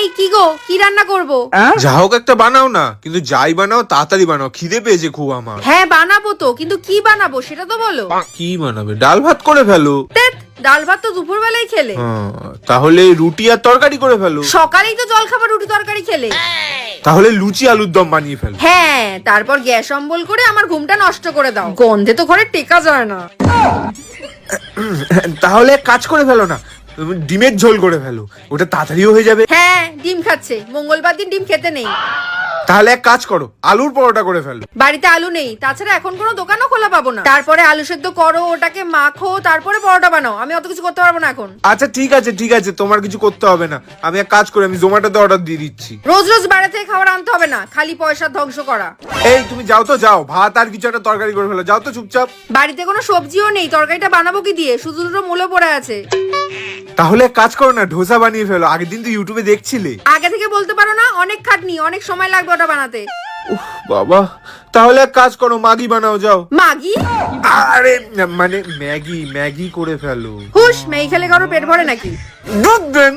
এই কি গো, কি রান্না করবো? যা হোক একটা বানাও না, কিন্তু যাই বানাও তাড়াতাড়ি বানাও, খিদে পেয়েছে খুব আমার। হ্যাঁ বানাবো তো, কিন্তু কি বানাবো সেটা তো বলো। কি বানাবে? ডাল ভাত করে ফেলো। ধ্যাৎ, ডাল ভাত তো দুপুর বেলায় খেলে। তাহলে রুটি আর তরকারি করে ফেলো। সকালেই তো জল খাবার রুটি তরকারি খেলে। তাহলে লুচি আলুর দম বানিয়ে ফেলো। হ্যাঁ, তারপর গ্যাস অম্বল করে আমার ঘুমটা নষ্ট করে দাও, গন্ধে তো ঘরে টেকা যায় না। তাহলে এক কাজ করে ফেলো না, তুমি ডিমের ঝোল করে ফেলো, ওটা তাড়াতাড়িও হয়ে যাবে। হ্যাঁ, ডিম খাচ্ছে, মঙ্গলবার দিন ডিম খেতে নেই। তাহলে এক কাজ করো, আলুর পরোটা করে ফেলো। বাড়িতে আলু নেই, তাছাড়া এখন কোনো দোকানও খোলা পাবো না। তারপরে আলু সেদ্ধ করো, ওটাকে মাখো, তারপরে পরোটা বানাও। আমি অত কিছু করতে পারবো না এখন। আচ্ছা ঠিক আছে, তোমার কিছু করতে হবে না। আমি এক কাজ করি, আমি জোম্যাটোতে অর্ডার দিয়ে দিচ্ছি। রোজ রোজ বাইরে থেকে খাবার আনতে হবে না, খালি পয়সা ধ্বংস করা। এই তুমি যাও তো, যাও, ভাত আর কিছু একটা তরকারি করে ফেলো, যাও তো চুপচাপ। বাড়িতে কোনো সবজিও নেই, তরকারিটা বানাবো কি দিয়ে? শুধু দুটো মূলো পড়ে আছে। তাহলে এক কাজ করো না, ডোসা বানিয়ে ফেলো। আগের দিন তো ইউটিউবে দেখছিলে। আগে থেকে বলতে পারো না? অনেক খাটনি, অনেক সময় লাগবে ওটা বানাতে। উফ বাবা, তাহলে এক কাজ করো, ম্যাগি বানাও, যাও। মাগি? আরে মানে ম্যাগি করে ফেলো। হুশ, ম্যাগি খেলে কারো পেট ভরে নাকি? দুধ দেন।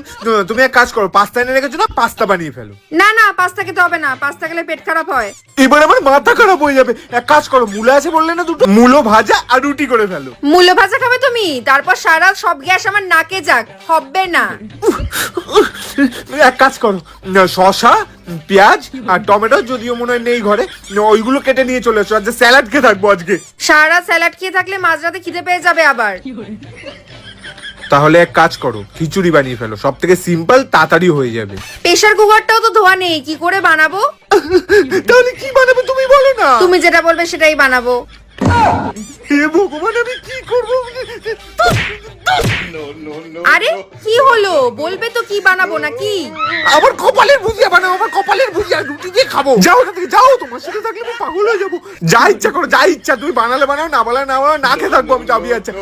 তুমি এক কাজ করো, পাস্তা এনে রেখেছো না, পাস্তা বানিয়ে ফেলো। না না, পাস্তা খেতে হবে না, পাস্তা খেলে পেট খারাপ হয়। এবার আমার মাথা খারাপ হয়ে যাবে। এক কাজ করো, মূলো আছে বললে না, দুটো মূলো ভাজা আর রুটি করে ফেলো। মূলো ভাজা খাবে তুমি? তারপর সারা সব গ্যাস আমার নাকে যাক, হবে না। এক কাজ করো, শসা, পেঁয়াজ আর টমেটো যদিও মনে হয় নেই ঘরে, ওইগুলো কেটে নিয়ে চলে এসো। আজকে স্যালাড খেয়ে থাকবো আজকে। সারা স্যালাড খেয়ে থাকলে মাঝরাতে খিদে পেয়ে যাবে আবার। তাহলে এক কাজ করো, খিচুড়ি বানিয়ে ফেলো, সব থেকে সিম্পল, তাড়াতাড়ি হয়ে যাবে। প্রেসার কুকারটাও তো ধোয়া নেই, কি করে বানাবো? তাহলে কি বানাবে তুমি বলো না। তুমি যেটা বলবে সেটাই বানাবো। হে ভগবান, আমি কি করব? আরে কি হলো, বলবে তো কি বানাবো নাকি? আমার কপালের ভুজিয়া বানাও, আমার কপালের ভুজিয়া, রুটি দিয়ে খাবো। যাও এখান থেকে, যাও, তোমার সাথে থাকলে আমি পাগল হয়ে যাবো। যা ইচ্ছা করো, যা ইচ্ছা, তুমি বানালে বানাও, না বানালে না বানাও, না খেয়ে থাকবো আমি, যাবি। আচ্ছা